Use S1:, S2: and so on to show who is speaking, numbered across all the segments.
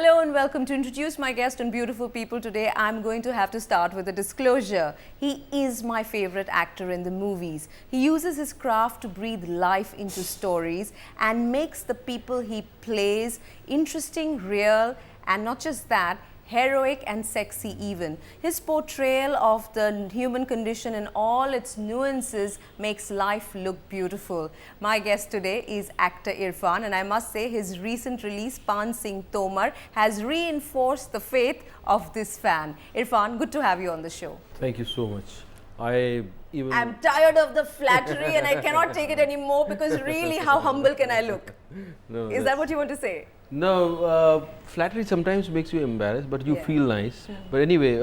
S1: Hello and welcome. To introduce my guest on Beautiful People today, I'm going to have to start with a disclosure. He is my favorite actor in the movies. He uses his craft to breathe life into stories and makes the people he plays interesting, real, and not just that, heroic and sexy even. His portrayal of the human condition in all its nuances makes life look beautiful. My guest today is actor Irrfan, and I must say his recent release Paan Singh Tomar has reinforced the faith of this fan. Irrfan, good to have you on the show.
S2: Thank you so much.
S1: I'm tired of the flattery and I cannot take it anymore, because really, how humble can I look?
S2: No,
S1: is that what you want to say?
S2: No, flattery sometimes makes you embarrassed, but you feel nice. But anyway,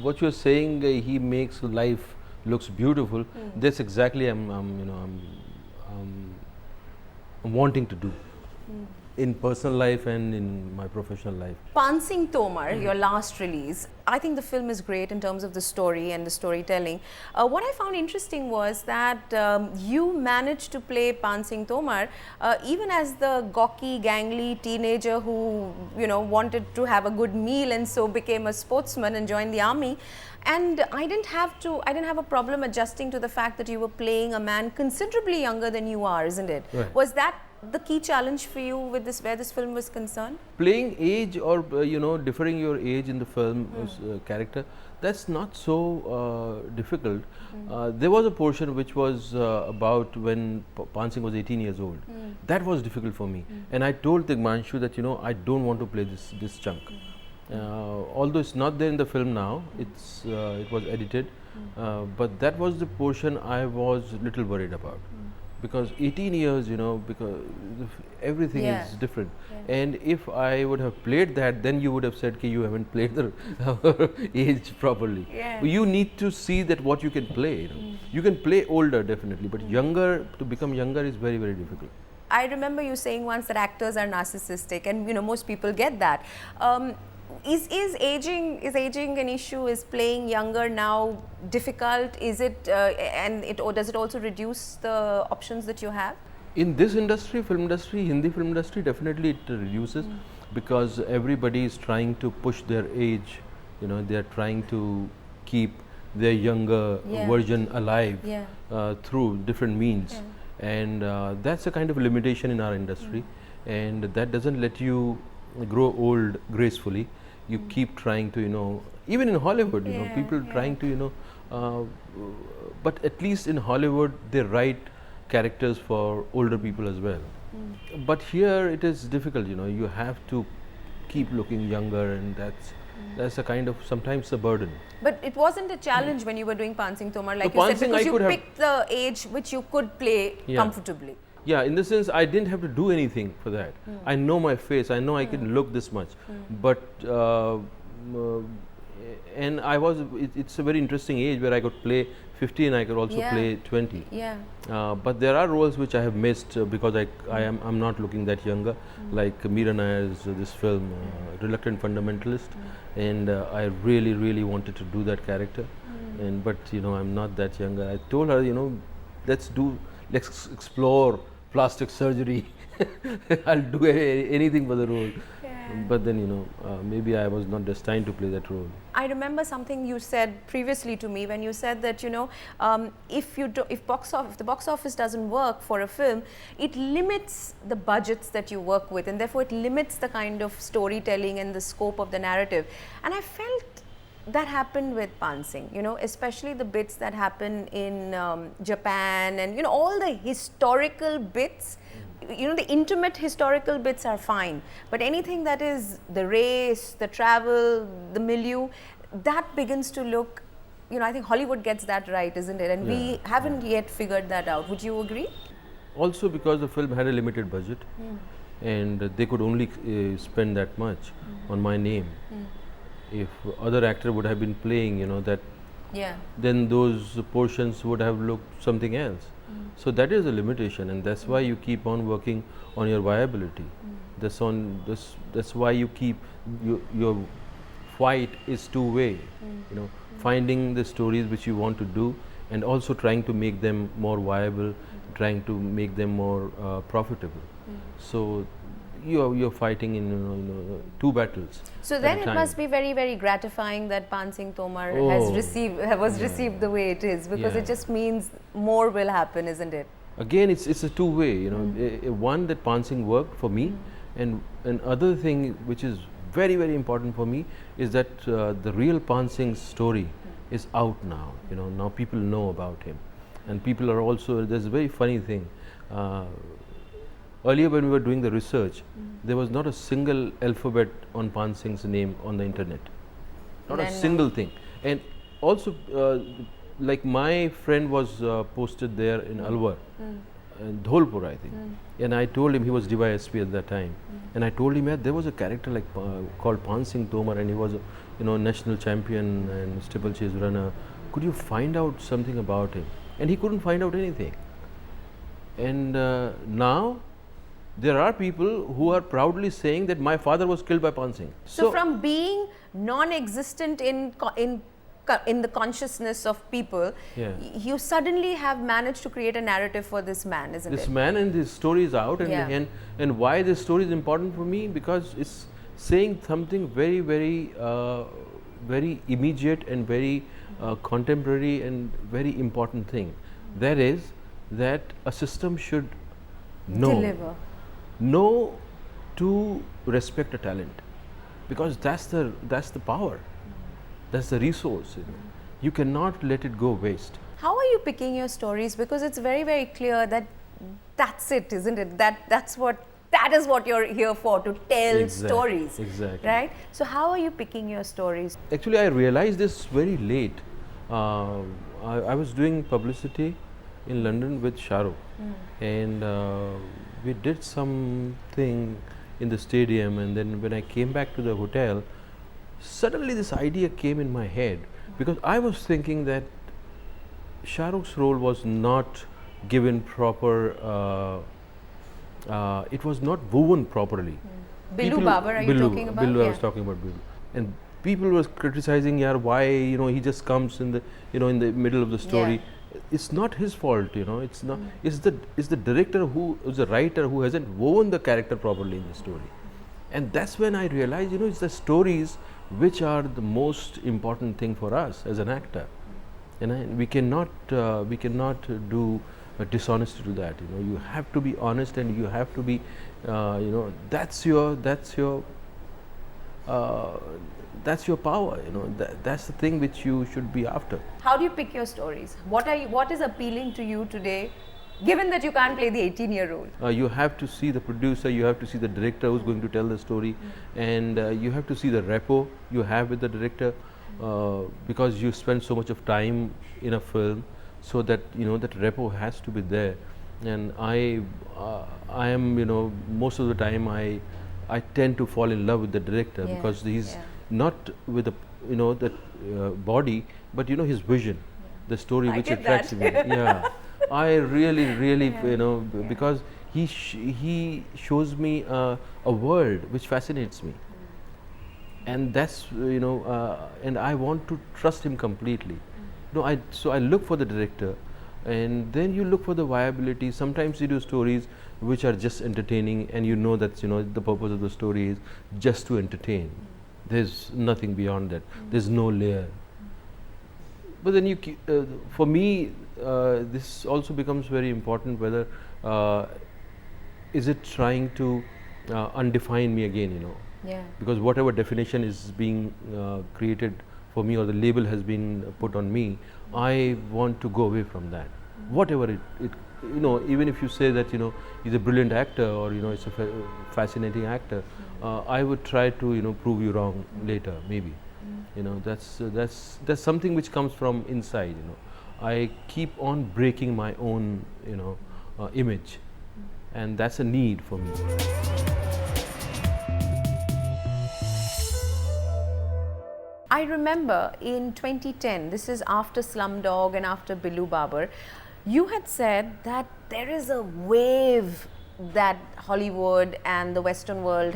S2: what you're saying, he makes life looks beautiful. That's exactly I'm wanting to do in personal life and in my professional life.
S1: Paan Singh Tomar, your last release, I think the film is great in terms of the story and the storytelling. What I found interesting was that you managed to play Paan Singh Tomar even as the gawky, gangly teenager who wanted to have a good meal and so became a sportsman and joined the army. And I didn't have a problem adjusting to the fact that you were playing a man considerably younger than you are, isn't it?
S2: Right.
S1: Was that the key challenge for you with this, where this film was concerned?
S2: Playing age or differing your age in the film character, that's not so difficult. There was a portion which was about when Paan Singh was 18 years old. That was difficult for me, and I told Tigmanshu that I don't want to play this chunk. Although it's not there in the film now, it was edited, but that was the portion I was little worried about. Because 18 years, because everything is different. And if I would have played that, then you would have said, "Okay, you haven't played the age properly." You need to see that what you can play. You can play older definitely, but younger, to become younger is very, very difficult.
S1: I remember you saying once that actors are narcissistic, and most people get that. Is aging an issue? Is playing younger now difficult? Is it or does it also reduce the options that you have?
S2: In this industry, film industry, Hindi film industry, definitely it reduces because everybody is trying to push their age. They are trying to keep their younger version alive through different means, and that's a kind of limitation in our industry, and that doesn't let you grow old gracefully. You keep trying to, even in Hollywood, people trying to, but at least in Hollywood they write characters for older people as well. But here it is difficult, you have to keep looking younger, and that's a kind of sometimes a burden.
S1: But it wasn't a challenge when you were doing Paan Singh Tomar, like you said, because you picked the age which you could play comfortably.
S2: Yeah, in the sense I didn't have to do anything for that. I know my face, I know I can look this much, but and it's a very interesting age where I could play 50 and I could also play 20. But there are roles which I have missed because I'm not looking that younger, like Meera Nair's this film, Reluctant Fundamentalist, and I really wanted to do that character, but I'm not that younger. I told her, let's explore plastic surgery. I'll do anything for the role. But then maybe I was not destined to play that role.
S1: I remember something you said previously to me when you said that if the box office doesn't work for a film, it limits the budgets that you work with, and therefore it limits the kind of storytelling and the scope of the narrative. And I felt that happened with Paan Singh, especially the bits that happen in Japan, and all the historical bits. The intimate historical bits are fine, but anything that is the race, the travel, the milieu, that begins to look, I think Hollywood gets that right, isn't it? And we haven't yet figured that out. Would you agree?
S2: Also because the film had a limited budget, and they could only spend that much on my name. If other actor would have been playing, then those portions would have looked something else. So that is a limitation, and that's why you keep on working on your viability. That's why you keep your fight is two-way. Finding the stories which you want to do, and also trying to make them more viable, trying to make them more profitable. So you're fighting in two battles.
S1: So
S2: at
S1: then
S2: a
S1: it
S2: time.
S1: must be very, very gratifying that Paan Singh Tomar
S2: Oh,
S1: was received the way it is, because
S2: Yeah.
S1: it just means more will happen, isn't it?
S2: Again, it's a two-way. One, that Paan Singh worked for me, and another thing which is very, very important for me is that the real Paan Singh's story is out now. Now people know about him, and people are also. There's a very funny thing. Earlier, when we were doing the research, there was not a single alphabet on Paan Singh's name on the internet. Not a single thing. And also, like my friend was posted there in Alwar, in Dholpur, I think. And I told him, he was DYSP at that time. And I told him, there was a character like called Paan Singh Tomar, and he was a national champion and steeplechase runner. Could you find out something about him? And he couldn't find out anything. And now there are people who are proudly saying that my father was killed by Paan Singh.
S1: So from being non-existent in the consciousness of people, you suddenly have managed to create a narrative for this man, isn't it?
S2: This man, and his story is out, and why this story is important for me, because it's saying something very, very, very immediate and very contemporary and very important thing. That is that a system should know to respect a talent, because that's the power, that's the resource. You cannot let it go waste.
S1: How are you picking your stories? Because it's very, very clear that that's it, isn't it? That is what you're here for, to tell stories.
S2: Exactly.
S1: Right? So how are you picking your stories?
S2: Actually, I realized this very late. I was doing publicity in London with Shah Rukh, and we did something in the stadium, and then when I came back to the hotel, suddenly this idea came in my head, because I was thinking that Shah Rukh's role was not given proper, it was not woven properly.
S1: Billu Babar, are you talking about?
S2: Billu, I was talking about Billu. And people were criticizing, why he just comes in the in the middle of the story. It's not his fault, it's not. It's the director who is the writer who hasn't woven the character properly in the story. And that's when I realized, it's the stories which are the most important thing for us as an actor. And we cannot do dishonesty to that. You have to be honest, and you have to be, that's your power. That's the thing which you should be after.
S1: How do you pick your stories? What is appealing to you today, given that you can't play the 18-year-old?
S2: You have to see the producer, you have to see the director who's going to tell the story, and you have to see the rapport you have with the director, because you spend so much of time in a film, so that that rapport has to be there. And I am, most of the time I tend to fall in love with the director, because he's not with the that body, but his vision, the story which attracts me. I really because he shows me a world which fascinates me, and that's and I want to trust him completely. So I look for the director, and then you look for the viability. Sometimes you do stories which are just entertaining, and that the purpose of the story is just to entertain. There's nothing beyond that. There's no layer. But then for me, this also becomes very important, whether is it trying to undefine me again, because whatever definition is being created for me, or the label has been put on me, I want to go away from that. Whatever it even if you say that he's a brilliant actor, or it's a fascinating actor, I would try to prove you wrong later, maybe. That's something which comes from inside. I keep on breaking my own image, and that's a need for me.
S1: I remember in 2010, this is after Slumdog and after Billu Babar, you had said that there is a wave that Hollywood and the Western world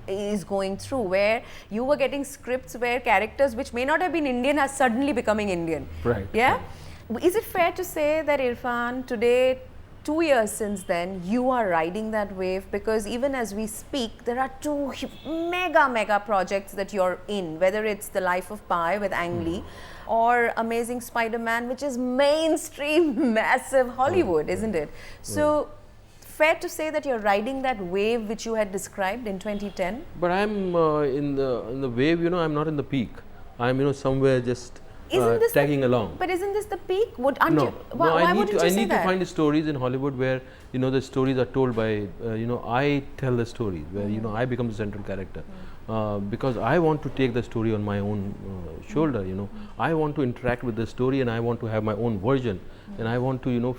S1: is going through, where you were getting scripts where characters which may not have been Indian are suddenly becoming Indian.
S2: Right.
S1: Yeah? Is it fair to say that Irrfan today 2 years since then, you are riding that wave, because even as we speak, there are two mega projects that you're in, whether it's The Life of Pi with Ang Lee or Amazing Spider-Man, which is mainstream, massive Hollywood, isn't it? So, fair to say that you're riding that wave which you had described in 2010?
S2: But I'm in the wave, you know, I'm not in the peak. I'm, you know, somewhere just tagging along.
S1: But isn't this the peak? Why wouldn't you say that?
S2: I need to find stories in Hollywood where, you know, the stories are told by, you know, I tell the stories, where, you know, I become the central character. Because I want to take the story on my own shoulder, you know. I want to interact with the story, and I want to have my own version, and I want to, you know,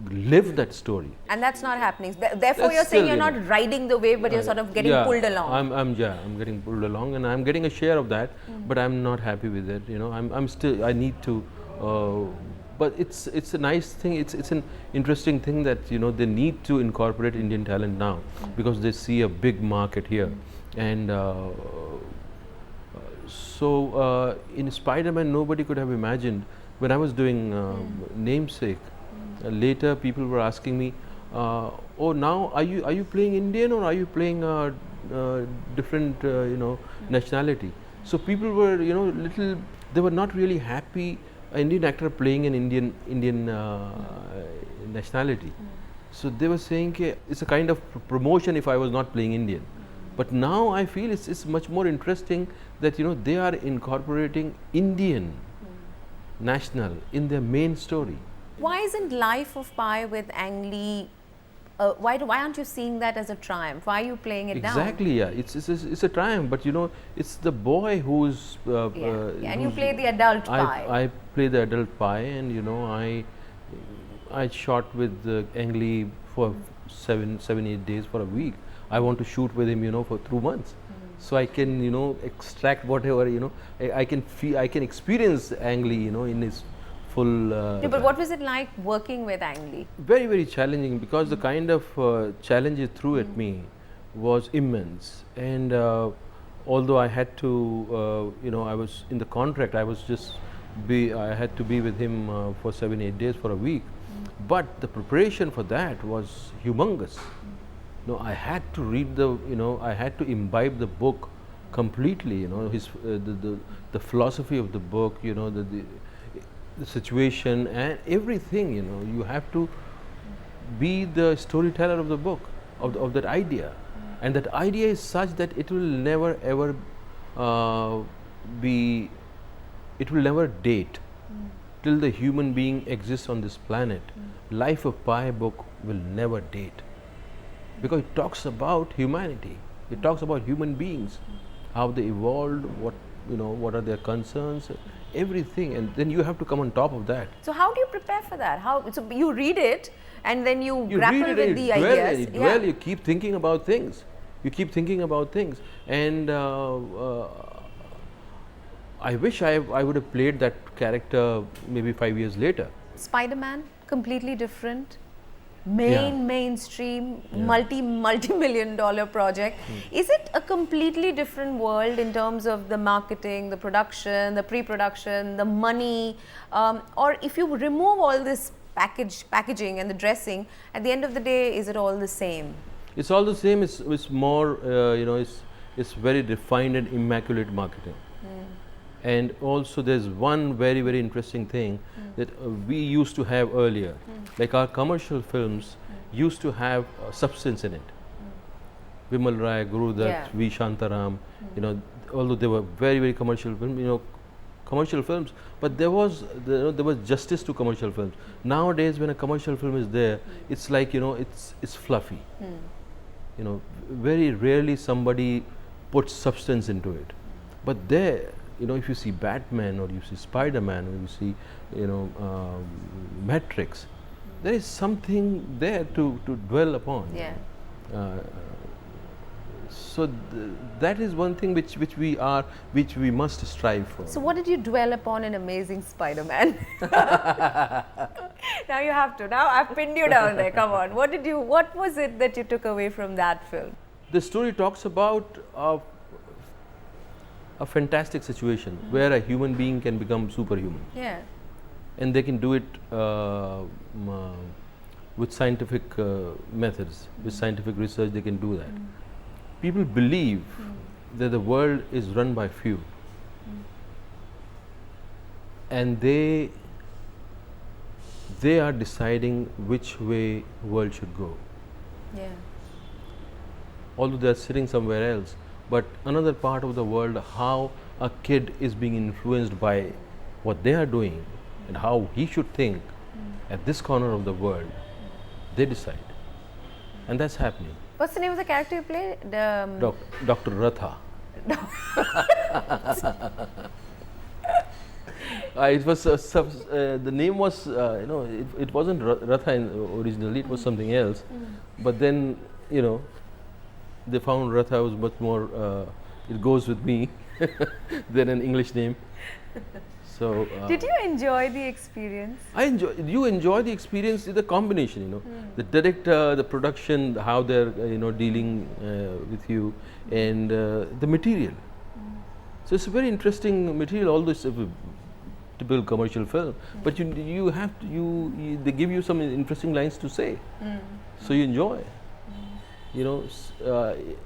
S2: live that story.
S1: And that's not happening. Therefore, you're saying you're not riding the wave, but you're sort of getting pulled along.
S2: I'm getting pulled along, and I'm getting a share of that, but I'm not happy with it. You know, I'm still, I need to, but it's a nice thing. It's an interesting thing that, you know, they need to incorporate Indian talent now, because they see a big market here, and so in Spider-Man, nobody could have imagined when I was doing Namesake. Later, people were asking me, "Oh, now are you playing Indian, or are you playing different, you know, nationality?" So people were, you know, they were not really happy. An Indian actor playing an Indian nationality. So they were saying, it's a kind of promotion if I was not playing Indian. But now I feel it's much more interesting that, you know, they are incorporating Indian national in their main story.
S1: Why isn't Life of Pi with Ang Lee, why aren't you seeing that as a triumph? Why are you playing it down?
S2: Exactly, yeah. It's a triumph, but, you know, it's the boy who's...
S1: and you play the adult Pi.
S2: I play the adult Pi, and, you know, I shot with Ang Lee for 7-8 days for a week. I want to shoot with him, you know, for 2 months. So I can, you know, extract whatever, you know, I can feel, I can experience Ang Lee, you know, in his full...
S1: but what was it like working with Ang Lee?
S2: Very challenging, because the kind of challenge he threw at me was immense. And although I had to, you know, I was in the contract, I had to be with him for 7-8 days for a week. But the preparation for that was humongous. No, I had to read I had to imbibe the book completely, you know, his the philosophy of the book, you know, the situation and everything, you know. You have to be the storyteller of the book, of that idea, and that idea is such that it will never ever it will never date till the human being exists on this planet. Life of Pi book will never date, because it talks about humanity. It talks about human beings, how they evolved, what are their concerns, everything, and then you have to come on top of that.
S1: So how do you prepare for that? So you read it and then you grapple with the ideas.
S2: Well, you keep thinking about things. And I wish I would have played that character maybe 5 years later.
S1: Spider-Man, completely different. Mainstream, multi-million-dollar project. Is it a completely different world in terms of the marketing, the production, the pre-production, the money, or if you remove all this packaging and the dressing, at the end of the day, is it all the same?
S2: It's all the same. It's more, it's very refined and immaculate marketing. And also there's one very interesting thing that we used to have earlier. Like our commercial films used to have substance in it. Vimal Rai, Guru Dutt, V. Shantaram, you know, although they were very commercial films, you know, but there was justice to commercial films. Nowadays, when a commercial film is there, it's like, you know, it's fluffy. You know, very rarely somebody puts substance into it. But there, you know, if you see Batman, or you see Spider-Man, or you see, you know, Matrix, there is something there to dwell upon. So that is one thing which we must strive for.
S1: So what did you dwell upon in Amazing Spider-Man? Now you have to. Now I've pinned you down there. Come on. What was it that you took away from that film?
S2: The story talks about a fantastic situation where a human being can become superhuman.
S1: Yeah.
S2: And they can do it with scientific methods, with scientific research, they can do that. People believe that the world is run by few, and they are deciding which way world should go.
S1: Yeah.
S2: Although they are sitting somewhere else, but another part of the world, how a kid is being influenced by what they are doing and how he should think at this corner of the world, they decide, and that's happening.
S1: What's the name of the character you play? The
S2: Dr. Ratha. It was the name was it wasn't Ratha originally, it was something else, but then they found Ratha was much more it goes with me than an English name. So
S1: did you enjoy the experience?
S2: You enjoy the experience, the combination, the director, the production, how they're dealing with you, and the material. So it's a very interesting material, all this typical commercial film, but you have to, they give you some interesting lines to say, so you enjoy.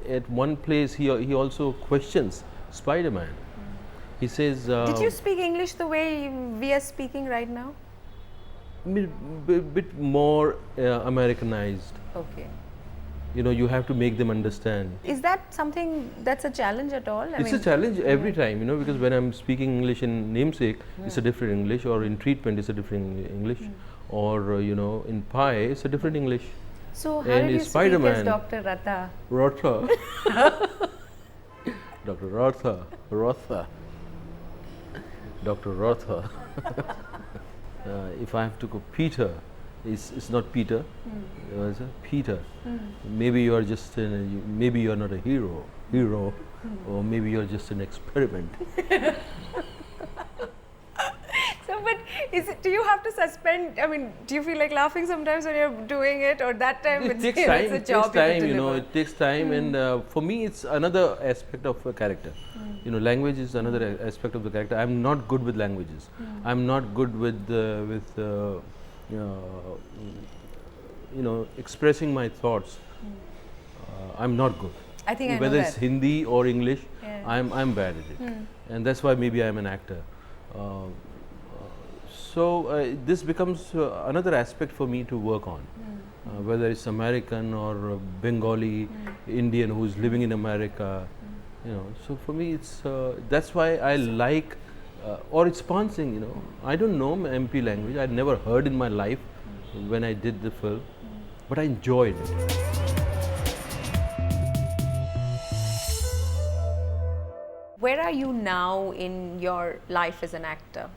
S2: At one place he also questions Spider-Man. He says,
S1: did you speak English the way we are speaking right now?
S2: Bit more Americanized.
S1: Okay.
S2: You have to make them understand.
S1: Is that something that's a challenge at all?
S2: It's a challenge every time, because when I'm speaking English in Namesake, it's a different English, or in Treatment, it's a different English, or in Pi, it's a different English.
S1: So how did you speak as Dr. Ratha?
S2: Ratha. Dr. Ratha. Ratha. Dr. Ratha. If I have to go Peter, it's not Peter. It's Peter. Maybe you are just maybe you are not a hero, or maybe you are just an experiment.
S1: So, but do you have to suspend? I mean, do you feel like laughing sometimes when you're doing it, or that time
S2: it takes time?
S1: It's a job
S2: It takes time, and for me, it's another aspect of a character. Language is another aspect of the character. I'm not good with languages. I'm not good with expressing my thoughts. I'm not good.
S1: I think I know
S2: whether
S1: that.
S2: It's Hindi or English,
S1: Yeah.
S2: I'm bad at it, and that's why maybe I'm an actor. So this becomes another aspect for me to work on, whether it's American or Bengali, Indian who's living in America. So for me, it's that's why I like, or it's Paan Singh. I don't know MP language. I'd never heard in my life when I did the film, but I enjoyed it.
S1: Where are you now in your life as an actor?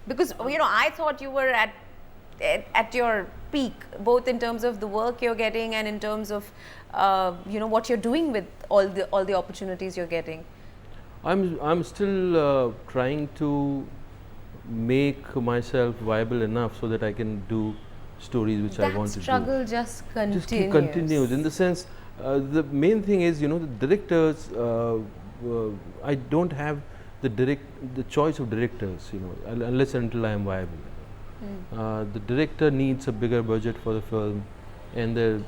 S1: Because I thought you were at your peak, both in terms of the work you're getting and in terms of what you're doing with all the opportunities you're getting.
S2: I'm still trying to make myself viable enough so that I can do stories which I want to do.
S1: That struggle just continues.
S2: Just continues in the sense. The main thing is, the directors. I don't have the choice of directors, unless and until I am viable. The director needs a bigger budget for the film, and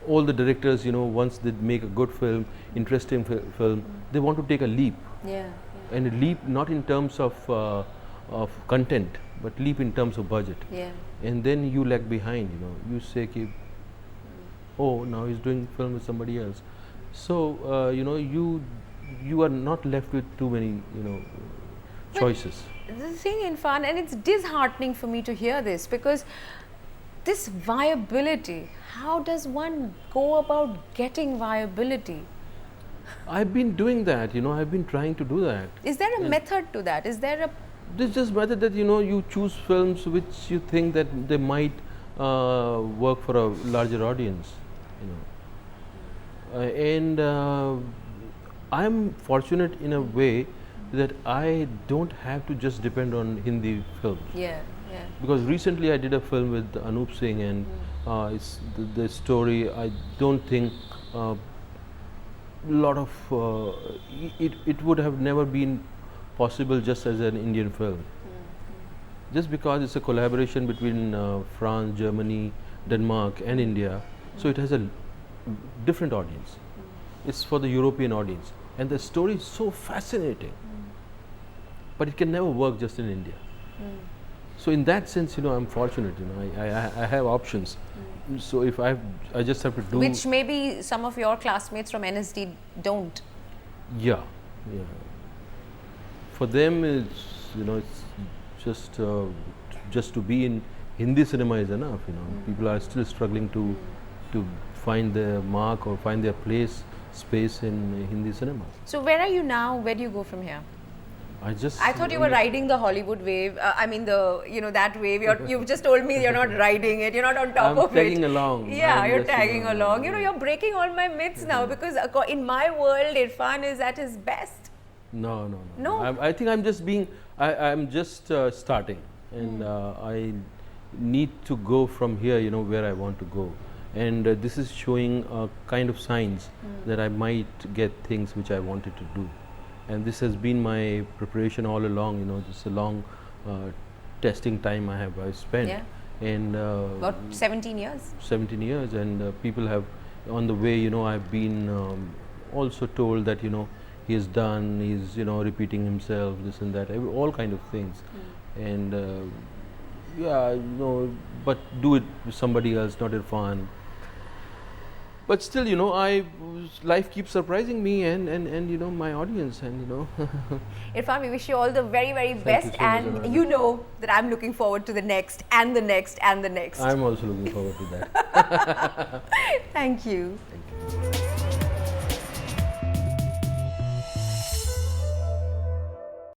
S2: all the directors, once they make a good film, interesting film, they want to take a leap.
S1: Yeah.
S2: And a leap not in terms of content, but leap in terms of budget.
S1: Yeah.
S2: And then you lag behind. You say, oh, now he's doing film with somebody else. So you are not left with too many choices.
S1: The thing, Irrfan, and it's disheartening for me to hear this, because this viability, how does one go about getting viability?
S2: I've been doing that, I've been trying to do that.
S1: Is there a method to that? Is there a...
S2: There's just method that, you choose films which you think that they might work for a larger audience, and I'm fortunate in a way that I don't have to just depend on Hindi films.
S1: Yeah, yeah.
S2: Because recently I did a film with Anup Singh, and it's the story. I don't think lot of it would have never been possible just as an Indian film. just because it's a collaboration between France, Germany, Denmark and India, so it has a different audience. It's for the European audience, and the story is so fascinating, but it can never work just in India. So in that sense, I'm fortunate, I have options. So if I just have to do,
S1: which maybe some of your classmates from NSD don't.
S2: Yeah. For them, it's just to be in Hindi cinema is enough. People are still struggling to find their mark or find their space in Hindi cinema.
S1: So where are you now? Where do you go from here?
S2: I
S1: thought you were riding the Hollywood wave. I mean that wave. You've just told me you're not riding it. You're not on top of it.
S2: I'm tagging along.
S1: Yeah, you're tagging along. You're breaking all my myths now, because in my world, Irrfan is at his best.
S2: No.
S1: No?
S2: I think I'm just starting, and I need to go from here. Where I want to go, and this is showing kind of signs that I might get things which I wanted to do. And this has been my preparation all along. This is a long testing time I spent.
S1: Yeah.
S2: And
S1: about 17 years.
S2: 17 years, and people have on the way. I've been also told that he is done. He's repeating himself, this and that, all kind of things. And but do it with somebody else, not Irrfan. But still, life keeps surprising me and my audience, and
S1: Irrfan, we wish you all the very, very best,
S2: so much,
S1: and
S2: Anuradha.
S1: you know that I'm looking forward to the next and the next and the next.
S2: I'm also looking forward to that.
S1: Thank you.
S2: Thank you.